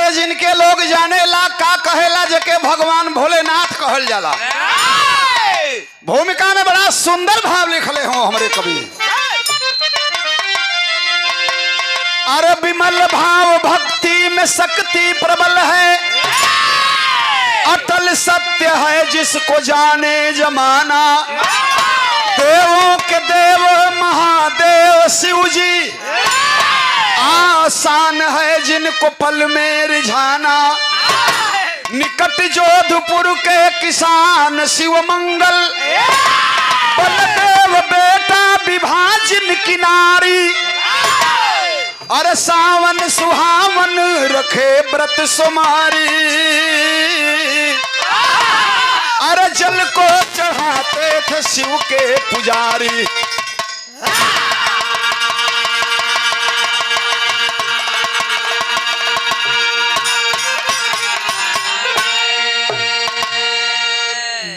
अरे जिनके लोग जाने ला का कहेला जके भगवान भोलेनाथ कहल जाला। भूमिका में बड़ा सुंदर भाव लिखले हो हमारे कवि। अरे विमल भाव भक्ति में शक्ति प्रबल है, अटल सत्य है जिसको जाने जमाना। देवों के देव महादेव शिव जी, आसान है जिनको पल में रिझाना। निकट जोधपुर के किसान शिव मंगल, बलदेव बेटा विभाजन किनारी। अरे सावन सुहावन रखे व्रत सुमारी। अरे जल को चढ़ाते थे शिव के पुजारी।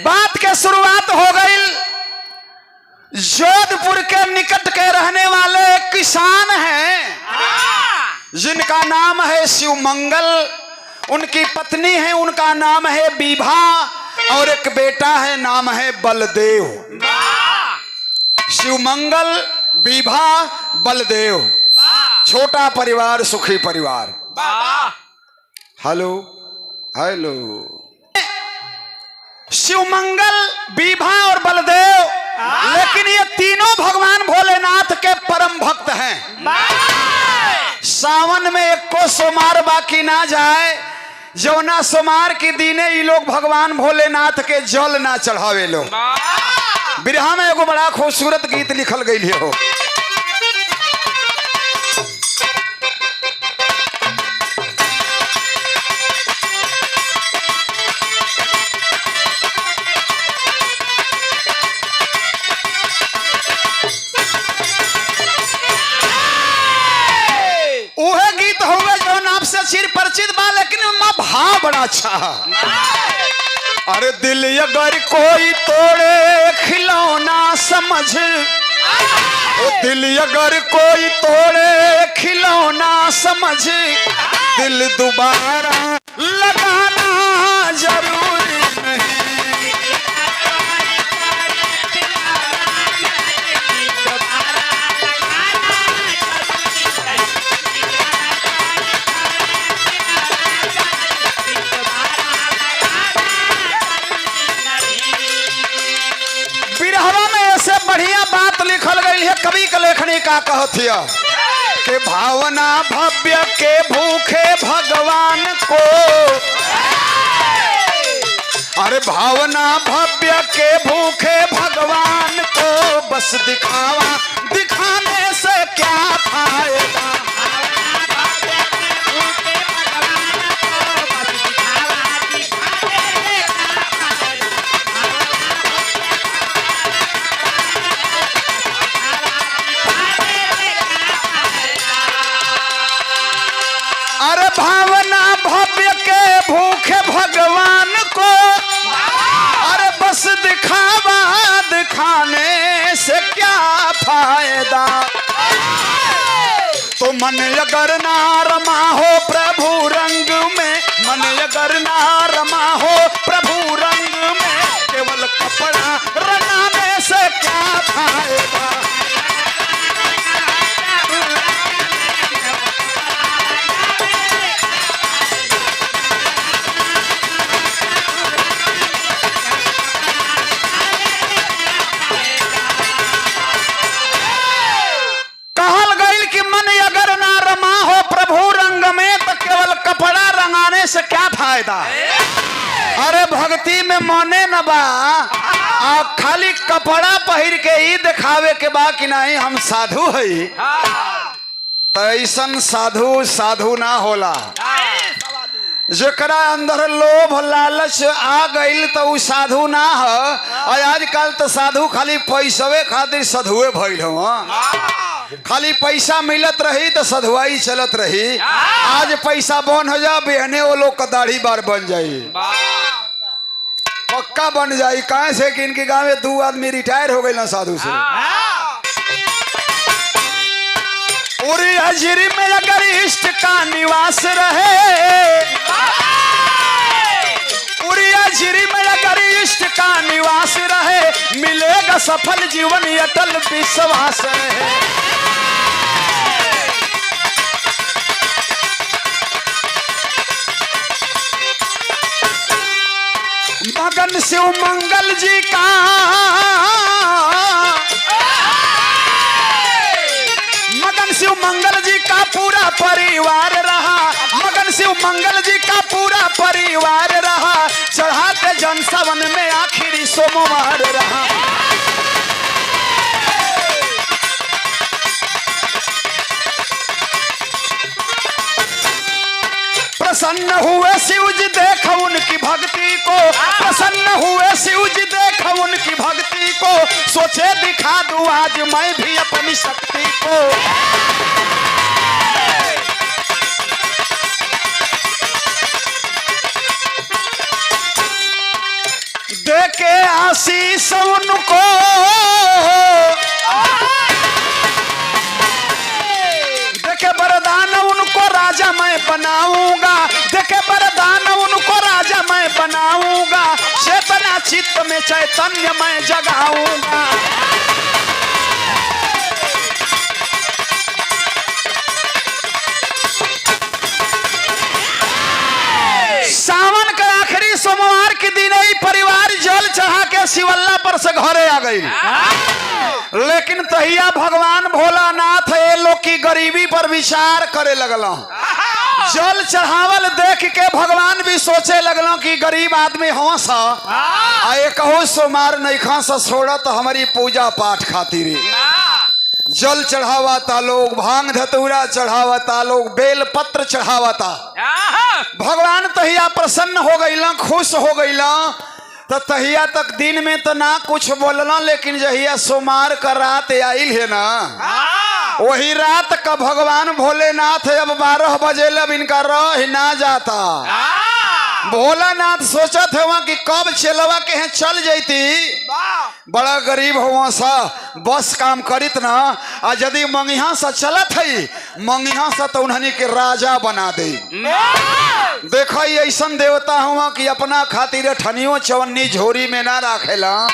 बात के शुरुआत हो गई। जोधपुर के निकट के रहने वाले किसान हैं जिनका नाम है शिव मंगल। उनकी पत्नी है, उनका नाम है विभा, और एक बेटा है, नाम है बलदेव। शिव मंगल, विभा, बलदेव, छोटा परिवार सुखी परिवार। Hello hello. शिव मंगल, विभा और बलदेव, लेकिन ये तीनों भगवान भोलेनाथ के परम भक्त हैं। सावन में एक को सोमार बाकी ना जाए, जौना सोमार की दीने ये लोग भगवान भोलेनाथ के जल ना चढ़ावे लो। बिरहा में एगो बड़ा खूबसूरत गीत लिखल गई हो। चिर परिचित बा, लेकिन भाव बड़ा अच्छा है। अरे दिल अगर कोई तोड़े खिलौना समझ, दिल अगर कोई तोड़े खिलौना समझ, दिल दोबारा लगाना जरूरी नहीं। बढ़िया बात लिखल गई है। कवि के लेखनी का कहतिया कि भावना भव्य के भूखे भगवान को, अरे भावना भव्य के भूखे भगवान को, बस दिखावा दिखाने से क्या फायदा। अरे भावना भव्य के भूखे भगवान को, अरे बस दिखावा दिखाने से क्या फायदा। तो मन अगर ना रमा हो प्रभु रंग में, मन अगर ना रमा हो प्रभु रंग में, केवल कपड़ा रंगाने से क्या फायदा। से क्या फायदा। अरे भक्ति में मने न बा, आप खाली कपड़ा पहिर के ही दिखावे के बा कि नहीं हम साधु है। तो ऐसन साधु साधु ना होला। जेकरा अंदर लोभ लालच आ गई तो उ साधु ना है। और आजकल तो साधु खाली पैसवे खातिर साधुए भइल हो। खाली पैसा मिलत रही तो सधुआई चलत रही। आज पैसा बन हो जा, बहने वो लोग का दाढ़ी बार बन जाई, पक्का बन जाई। कहाँ से कि इनके गांव में 2 आदमी रिटायर हो गए ना साधु से। पूरी हजरी में अगर गरिष्ठ का निवास रहे, उड़िया झिरी में गरिष्ठ का निवास रहे, मिलेगा सफल जीवन अटल विश्वास रहे। मगन शिव मंगल जी का शिव मंगल जी का पूरा परिवार रहा, मगन शिव मंगल जी का पूरा परिवार रहा, चढ़ाते जन सवन में आखिरी सोमवार रहा। प्रसन्न हुए शिव जी देख उनकी भक्ति को, प्रसन्न हुए शिव जी देख उनकी भक्ति को, सोचे दिखा दूं आज मैं भी अपनी शक्ति को। देके आशीष उनको, देके वरदान उनको राजा मैं बनाऊंगा, देके वरदान उनको राजा मैं बनाऊंगा, चेतना चित्त में चैतन्य मैं जगाऊंगा। सावन का आखिरी सोमवार के दिन ही परिवार जल चढ़ा के शिवल्ला पर से घरे आ गई, लेकिन तहिया भगवान भोलानाथ ये लोग की गरीबी पर विचार करे लगलो। जल चढ़ावल देख के भगवान भी सोचे लगलो कि गरीब आदमी हो सा कहूँ सोमार नहीं खा सा छोड़ा तो हमारी पूजा पाठ खातिर जल चढ़ावाता लोग, भांग धतूरा चढ़ावाता लोग, बेल पत्र चढ़ावाता। भगवान तहिया प्रसन्न हो गईला, खुश हो गईला, तो तहिया तक दिन में तो ना कुछ बोलना, लेकिन जहिया सोमार का रात आइल है ना, वही रात का भगवान भोलेनाथ अब 12 बजे लब इनका रह ना जाता। भोलानाथ सोचत हुआ कि कब चलवा के हैं चल जैती, बड़ा गरीब हुआ सा बस काम करित ना, आ यदि मंगिहा सा चलत है मंगिहा सा तो उन्हनी के राजा बना दे। देखो ऐसा देवता हुआ कि अपना खातिर ठनियो चवन्नी झोरी में ना राखेला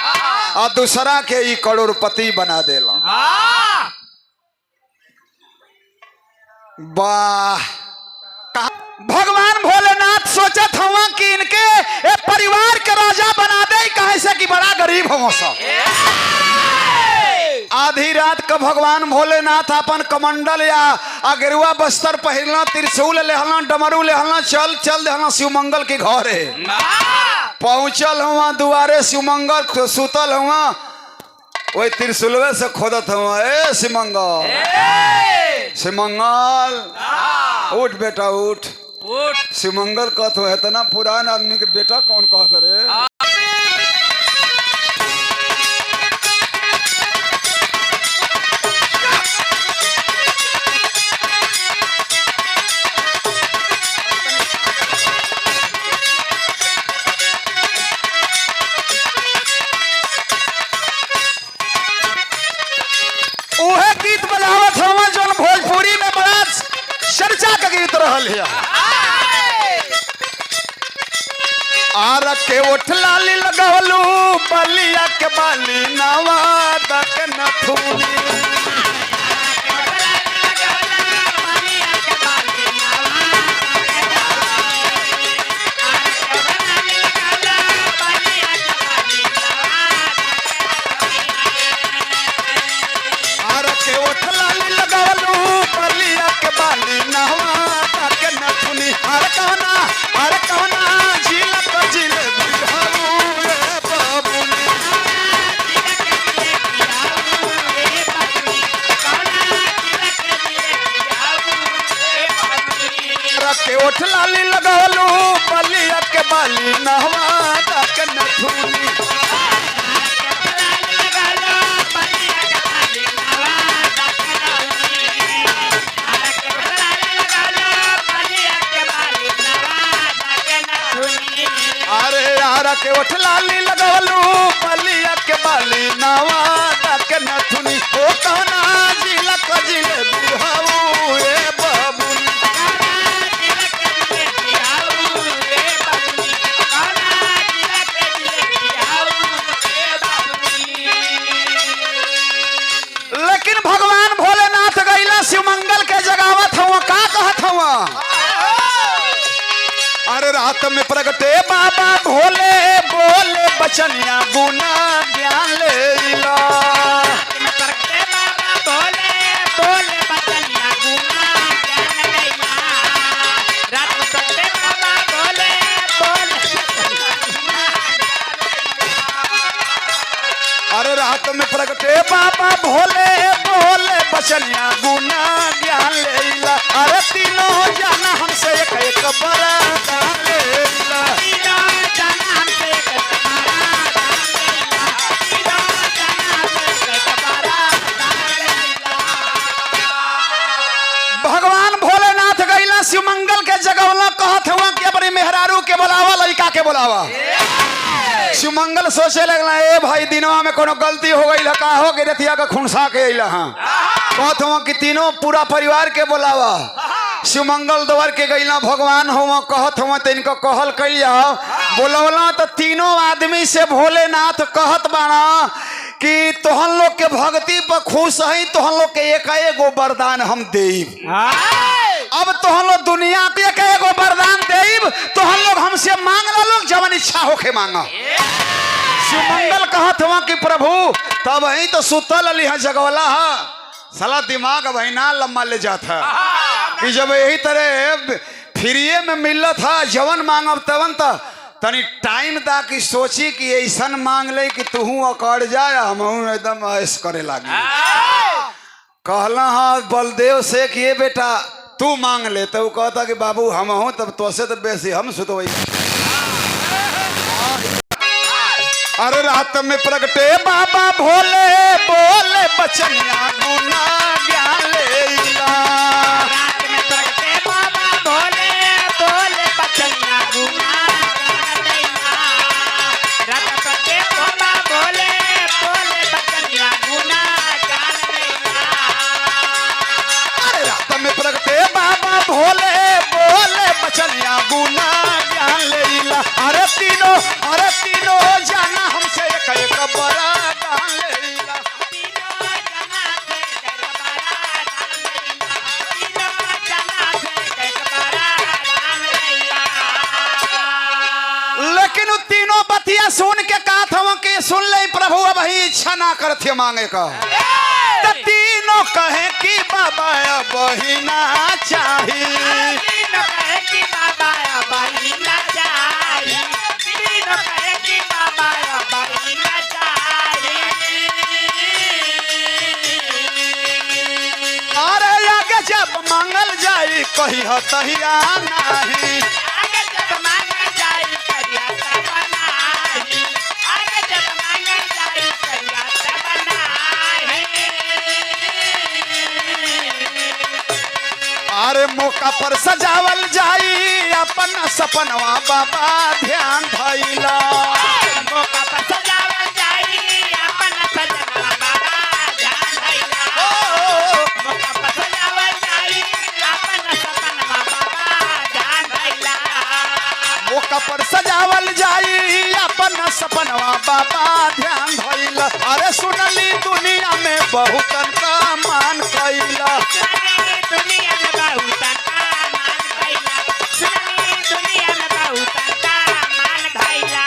और दूसरा के ही करोड़पति बना देला। वाह, भगवान भोलेनाथ सोचत हुआ कि इनके परिवार के राजा बना दे, कहे से कि बड़ा गरीब हो सब। आधी रात का भगवान भोलेनाथ अपन कमंडल या अगरुआ बस्तर पहिरला, त्रिशूल लेहला, डमरू लेहला, चल चल देहला शिवमंगल के घरे। पहुंचल हुआ दुआरे शिवमंगल सुतल हुआ, वही त्रिशूलवे से खोदत हुआ, ए शिवमंगल, शिवमंगल उठ बेटा उठ। शिवमंगल कहत है तना पुरान आदमी के बेटा कौन कहत रे। उहे गीत बजावत हवा जो भोजपुरी में बड़ा चर्चा का गीत रहल है। आर के उठ लाली लगवलू, बलिया के बाली नवादा के नथुनी। ओठ लाली लगवलू, बलिया के बाली नहवा के नथुनी। अरे यार के ओठ लाली लगवलू, बलिया के बाली नहवा के नथुनी। ओ कहना जिला कजिले बिहाऊ ए बाबुनी। रात में प्रगटे बाबा भोले बोले बचनिया गुना ज्ञान लेला अरे रात में प्रगटे बाबा भोले बोले बचनिया गुना ज्ञान लेला अरे तीनों जाना हमसे एक एक बरदान लेला भगवान भोलेनाथ गईला शिवमंगल के जगवला कहत हुआ कि अपनी मेहरारू के बुलावा लड़का के बुलावा शिवमंगल सोचे लगला ए भाई दिनवा में कोनो गलती हो गई का हो गई रतिया का खुनसा के अइला हां कहत हुआ कि तीनों पूरा परिवार के बुलावा शिवमंगल द्वार के गईला भगवान हुआ कहत हुआ तो इनको कहल कइल जाओ बोलवला तो तीनों आदमी से भोलेनाथ कहत बाना कि तोहन लोग के भक्ति पर खुश है तोहन लोग के एक एगो वरदान हम देब अब तोहन लोग दुनिया के एक एगो वरदान देब तोहन लोग हमसे मांग लो लोग जवन इच्छा होके मांगा शिवमंगल कहत हुआ कि प्रभु तब वही तो सुतल अली है जगवला है साला दिमाग वही ना लम्बा ले जाता कि जब यही तरह फ्रीए में मिलत था जवन मांगब तवन तो तनी टाइम दा कि सोची कि ऐसा मांग ले कि तू अकड़ जाए हम एकदम ऐश करे लागी कहला हाँ बलदेव से कि ये बेटा तू मांग ले तो कहता कि बाबू हम हूँ तब तो से तो बेसी हम सुतवई अरे रात में प्रगटे बाबा भोले बोले बचनिया गुना ज्ञान लेला रात में प्रगटे बाबा भोले बोले बचनिया गुना ज्ञान लेला रात में प्रगटे बाबा भोले बोले बचनिया गुना ज्ञान लेला अरे रात में प्रगटे बाबा भोले बोले बचनिया गुना ज्ञान लेला अरे तीनों जाना हमसे एक एक बड़ा दान लेला तीनों जाना से एक बड़ा दान लेला तीनों जाना से एक बड़ा दान लेला लेकिन उन तीनों बतिया सुन के कहा था कि सुन ले प्रभु अब ही इच्छा ना करते मांगे का तो तीनों कहे कि बाबा अब ही ना चाहिए तीनों कहे कि बाबा अब ही ना चाहिए तीनों कहे कि बाबा अब ही ना चाहिए अरे आगे जब मांगल जाई कही हतहिया नहीं आगे जब मांगल जाई कहिया तब नहीं आगे जब मांगल जाई कहिया तब नहीं अरे मौका पर सजावल जाई अपन सपनवा बाबा ध्यान धइला मौका पर सजावल जाई अपन सपनवा बाबा ध्यान धइला मौका पर सजावल जाई अपन सपनवा बाबा ध्यान धइला मौका पर सजावल जाई अपन सपनवा बाबा ध्यान धइला अरे सुनली दुनिया में बहुतन का मान कइला दुनिया में बहुतन का मान कइला सुनली दुनिया में बहुतन का मान कइला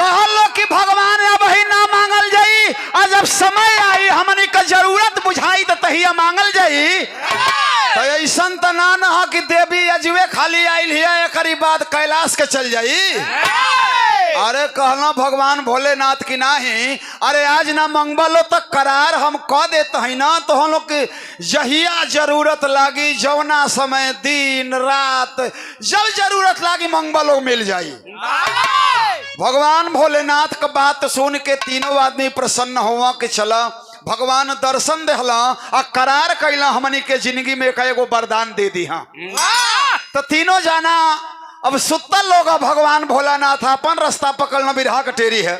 कहलो कि भगवान अब ही ना मांगल जाई और जब समय आई हमनी का जरूरत बुझाई तो तहिया मांगल जाई तो ऐसा तो ना न कि देवी अजवे खाली आइल है एकरी बाद कैलाश के चल जाई अरे कहना भगवान भोलेनाथ की नहीं अरे आज ना मंगबलो तक करार हम कह देते हैं ना तो हम लोग की जहिया जरूरत लागी जवना समय दिन रात जब जरूरत लागी मंगबलो मिल जाई भगवान भोलेनाथ का बात सुन के तीनों आदमी प्रसन्न हुआ कि चला भगवान दर्शन देहला और करार कैला हमनी के जिंदगी में एगो वरदान दे दी हाँ तो तीनों जाना अब सुतल लोग भगवान भोलानाथ अपन रास्ता पकड़ना बिरहा कटेरी है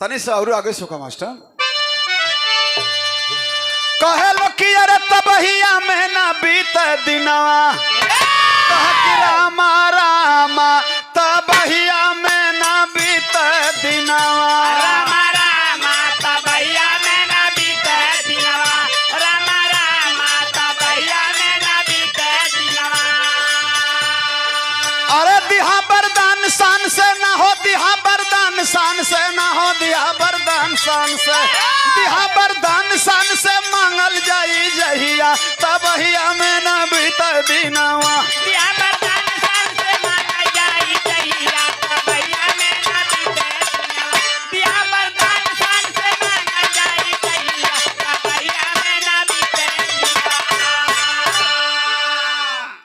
तनी से और आगे सुखा मास्टर कहे लो कि अरे तबहिया में ना बीत दिनवा कह कि रामा रामा तबहिया में ना बीत दिनवा रामा रामा तबहिया में ना बीत से ना हो दिहा वरदान शान से ना हो दिहा वरदान शान से दिहा वरदान शान से मांगल जाई जहिया तब हिया में ना बीत दिनवा दिया वरदान शान से मांगल जाई जहिया तब हिया में ना बीते दिनवा दिया वरदान शान से मांगल जाई जहिया तब हिया में ना बीते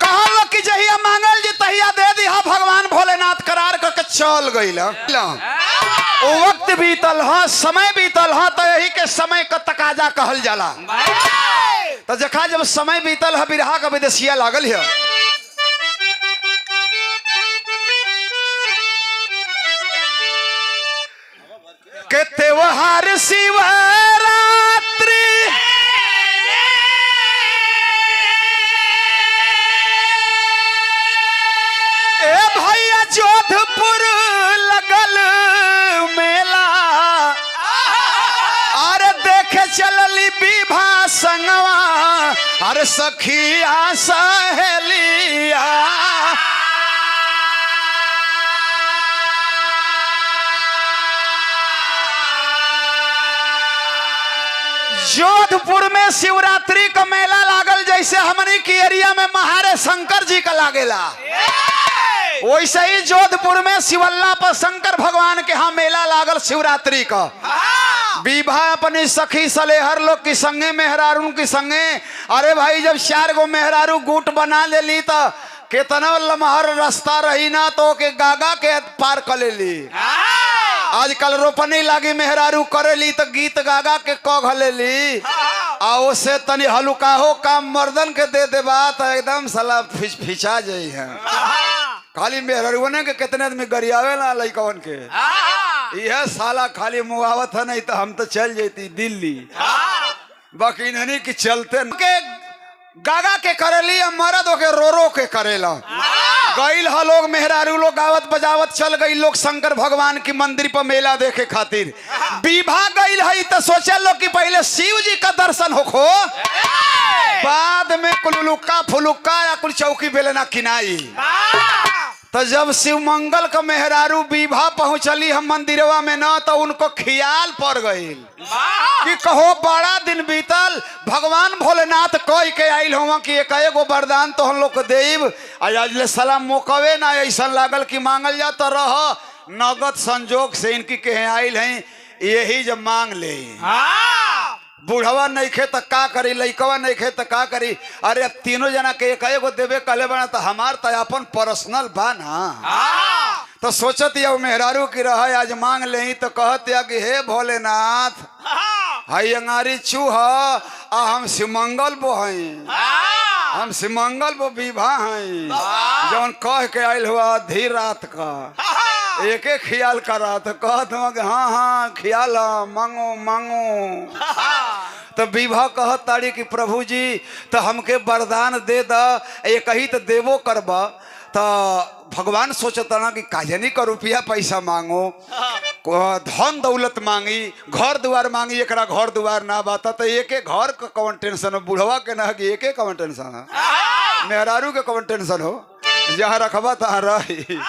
कहलो कि जहिया मांगल जी तहिया दे दिहा भगवान भोलेनाथ करार करके चल गइल ओ वक्त बीतल ह समय बीतल ह तो यही के समय का तकाजा कहल जाला तो जखा जब समय बीतल है बिरहा का विदेशिया लागल है के त्योहार शिवरात्रि ए भैया जोधपुर लगल मेला अरे देखे चलली विभा संगवा अरे सखिया सहेलिया जोधपुर में शिवरात्रि का मेला लागल जैसे हमनी की एरिया में महारे शंकर जी का लागेला वैसे ही जोधपुर में शिवल्ला पर शंकर भगवान के यहाँ मेला लागल शिवरात्रि का विवाह अपनी सखी सलेहर लोग की संगे मेहरारू की संगे अरे भाई जब 4 गो मेहरारू गुट बना ले ली तो कितना लमहर रास्ता रही ना तो के गागा के पार कर ले ली आजकल रोपनी लागी मेहरारू करेली तो गीत गागा के कह ली आ उससे तनी हल्का हो काम मर्दन के दे दे बात एकदम साला फिचा जाई है खाली मेहरारू ने के कितने आदमी गरियावे ना लइकवन के यह साला खाली मुआवत है नहीं तो हम तो चल जाती दिल्ली बाकी नहीं कि चलते के गागा के करेली मर्द के रो रो के करेला गईल ह लोग मेहरारू लोग गावत बजावत चल गई लोग शंकर भगवान की मंदिर पर मेला देखे खातिर विवाह गईल है तो सोचे लोग कि पहले शिव जी का दर्शन होखो बाद में कुलुक्का फुलुक्का या कुल चौकी बेलना किनाई तो जब शिव मंगल का मेहरारू विवाह पहुंचली हम मंदिरवा में न तो उनको ख्याल पड़ गई कि कहो बड़ा दिन बीतल भगवान भोलेनाथ कह के आयल हुआ कि एक एगो वरदान तो हम लोग को देव आज सलाम मोकवे ना ऐसा लागल कि मांगल जा तो रह नगद संजोग से इनकी के आयल हैं यही जब मांग ले बूढ़वा नहीं खे तो का करी लइकवा नहीं खे तो का करी अरे तीनों जना के एक एगो देवे कहले बना तो हमार तो अपन पर्सनल बा ना तो सोचत या मेहरारू की रहा आज मांग ले तो कहत या कि हे भोलेनाथ हाई अंगारी चूह आ हम सिमंगल बो हई हम सिमंगल बो विवाह हई जौन कह के आयल हुआ आधी रात का एक एक ख्याल करा तो कहत हाँ हाँ ख्याल मांगो मांगो तो विवाह कहत तारी कि प्रभु जी तो हमके वरदान दे द एक ही तो देवो करब तो भगवान सोचता ना कि काजनी का रुपया पैसा मांगो धन दौलत मांगी घर द्वार मांगी एक घर द्वार ना बाता तो एक घर का कौन टेंशन हो बुढ़वा के ना कि एक कौन टेंशन है मेहरारू के कौन टेंशन हो जहाँ रखबा तहाँ रही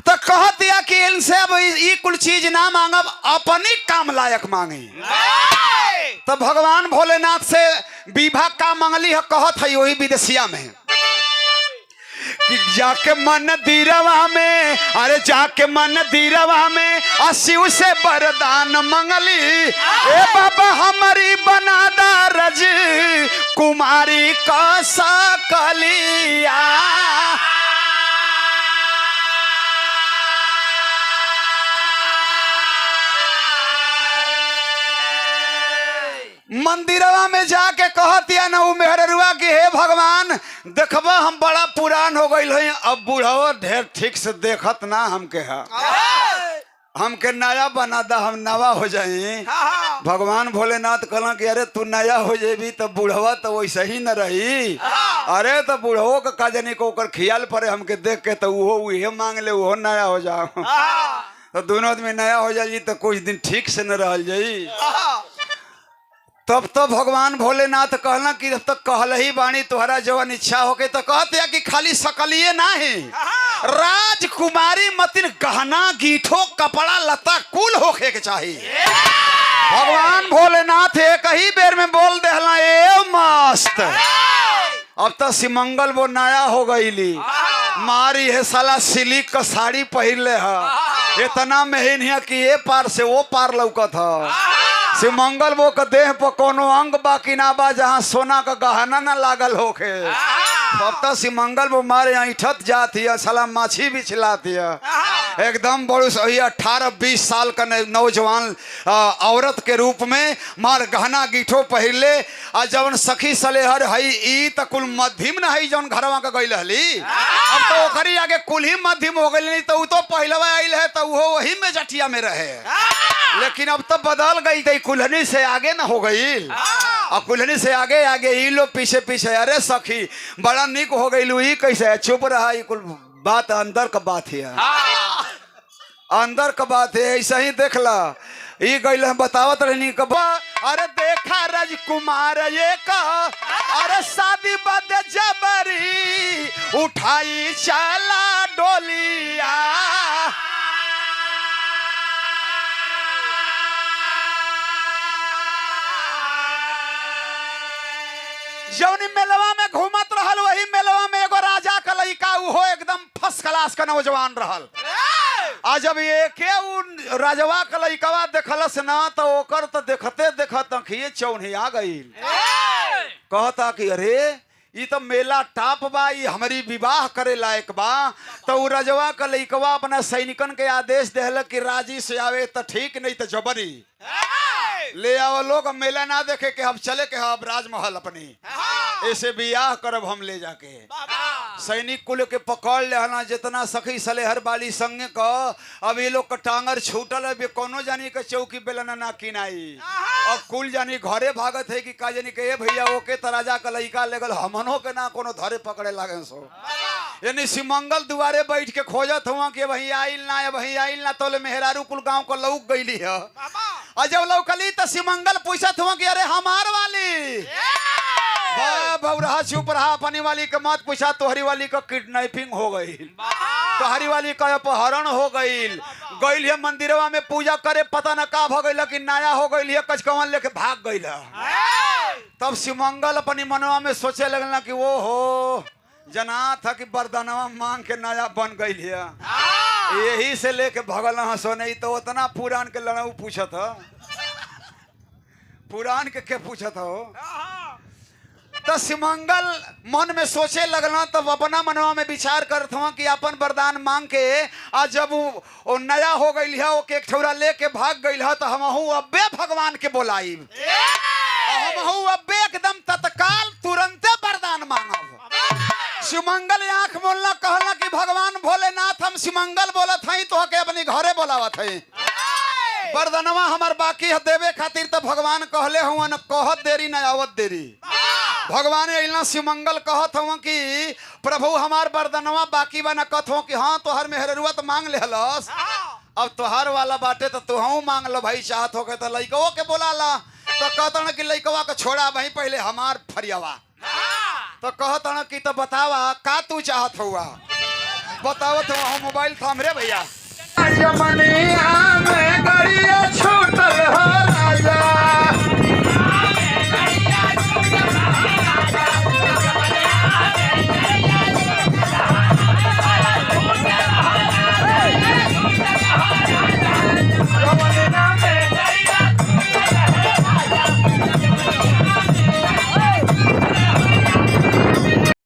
तो कहत या कि इनसे अब ये कुल चीज ना मांगब अपनी काम लायक मांगी तो भगवान भोलेनाथ से विवाह का मांगली है कहत है वही विदेशिया में कि जाके मन दीरवा में अरे जाके मन दीरवा में शिव से वरदान मंगली ए बाबा हमारी बनादा रज कुमारी का सकलिया मंदिरवा में जाके कहतिया ना वो मेहरुआ की हे भगवान देखबा हम बड़ा पुरान हो गई है अब बूढ़वा ढेर ठीक से देखत ना हमके है हमके नया बना दा हम नवा हो जाए भगवान भोलेनाथ कहला कि अरे तू नया हो जेबी तो बूढ़वा तो वैसे ही न रही अरे तो बूढ़वो का काजनी को ओकर ख्याल पड़े हमके देख के तो वो उहे मांग ले वो नया हो जाओ तो दोनों आदमी नया हो जाई तो कुछ दिन ठीक से न रह जाई तब तो भगवान भोलेनाथ कहला कि जब तक कहल ही बाणी तुम्हारा जवन इच्छा हो गई तो कहते हैं कि खाली सकलिए ना ही राजकुमारी मतिन गहना गीठो कपड़ा लता कुल होखे के चाहिए। भगवान भोलेनाथ एक ही बेर में बोल देहला ए मस्त। अब तो सिमंगल वो नया हो गईली, मारी है साला सिलिक का साड़ी पहन ले है, इतना महीन है कि ये पार से वो पार लौकत है। सिमंगल वो का देह पर कोनो अंग बाकी ना बा जहाँ सोना का गहना ना लागल होके। अब तो सिमंगल वो मारे ऐठत जाती है, साला माछी भी चिल्लाती है। एकदम बड़ू सही 18-20 साल का नौजवान औरत के रूप में मार गहना गीठो पहले आ जवन सखी सलेहर हई ई त कुल मध्यम न हई जवन घरवा का गइल हली। अब तो ओकरी आगे कुल ही मध्यम हो गइल, नहीं तो उ तो पहलवा आइल है तो वो वही में जटिया में रहे। लेकिन अब तो बदल गई गई, कुल्हनी से आगे न हो गई और कुल्हनी से आगे आगे ई लोग पीछे पीछे। अरे सखी बड़ा निक हो गई लू, ई कैसे चुप रहा, ई कुल बात अंदर का बात है, अंदर का बात है। ऐसा ही देखला ई गइल बतावत रहनी कब। अरे देखा राजकुमार ये का, अरे शादी बाद जबरी उठाई चला डोलिया। जौनी मेलवा में घूमत रहल वही मेलवा में एगो राजा का लइका उहो एकदम फर्स्ट क्लास का नौजवान रहल। आ जब एके राजवा का लइकवा देखलस ना तो ओकर तो देखते देखत अखिए चौनिया गई। कहता कि अरे ई तो मेला टाप बा, ई हमारी विवाह करे लायक बा। तो उ राजवा का लइकवा अपना सैनिकन के आदेश देहल कि राजी से आवे तो ठीक, नहीं तो जबरी ले आओ। लोग मेला ना देखे के हम चले के हम राजमहल अपनी ऐसे बियाह करब हम ले जाके। सैनिक कुल के पकड़ ले हना जितना सखी सलेहर बाली संगे का। अब ये लोग का टांगर छूटल है, कोनो जानी के चौकी बेलना ना किनाई। अब कुल जानी घरे भागत है कि का जानी के भैया ओके तराजा का लइका लेगल हमनो के ना कोनो धरे पकड़े लागे सो। यानी सिमंगल दुआरे बैठ के खोजत हुआ कि वही आइल ना है, वही आइल ना। तो मेहरारू कुल गांव को लौक गईली है। और जब लौकली तो सिमंगल पूछत हुआ कि अरे हमार वाली बौरहा चुप रहा, अपनी वाली के मत पूछा, तोहरी वाली का किडनैपिंग हो गई, तोहरी वाली का अपहरण हो गई। गई है मंदिरवा में पूजा करे, पता न का भ गई कि नया हो गई है, कचकवन लेके भाग गई। तब सिमंगल अपनी मनवा में सोचे लगना कि वो हो जना था कि बरदानवा मांग के नया बन गई है, यही से लेके भगल हंसो। नहीं तो उतना पुरान के लड़ाऊ पूछत हो, पुरान के पूछत हो। तो सिमंगल मन में सोचे लगना, तब अपना मनवा में विचार करत हुआ कि अपन वरदान मांग के आज जब वो नया हो गई है, ओके एक ठौरा लेके भाग गई है, तो हमहू अब्बे भगवान के बोलाई, हमहू अब्बे एकदम तत्काल तुरंते वरदान मांगब। सिमंगल आंख मोलना कहला कि भगवान भोलेनाथ हम सिमंगल बोलत हई, तो के अपनी घरे बोलावत हई। वरदानवा हमार बाकी है देवे खातिर, तो भगवान कहले हुआ न कहत देरी न आवत देरी। भगवान अइला सिमंगल कहत हुआ कि प्रभु हमार वरदानवा बाकी बा, न कहत हो कि हाँ तोहर मेहररुआ तो मांग लेहलस, अब तोहर वाला बाटे तो तुहू मांग लो भाई। चाहत हो के तो लइकवो के बोलाला। तो कहता न कि लइकवा के छोड़ा भाई पहले हमार फरियावा। तो कहता कि तो बतावा का तू चाहत हुआ, बतावत हुआ। मोबाइल थाम रे भैया। जमनिया में गड़िया छूटल हो